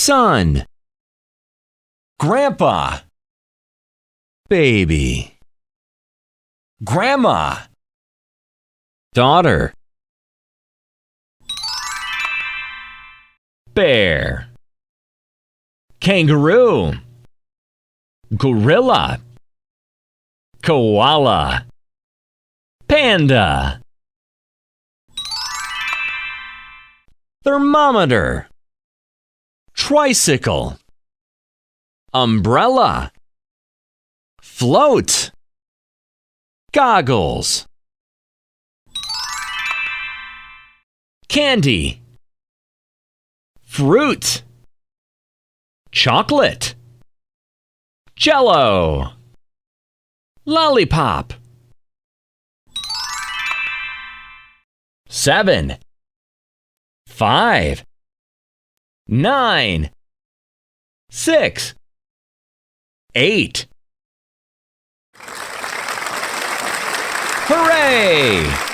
Son, Grandpa, baby, Grandma, daughter, bear, kangaroo, gorilla, koala, panda, thermometer, tricycle, umbrella, float, goggles, candy, fruit, chocolate, jello, lollipop, 7, 5, 9, 6, 8. Hooray!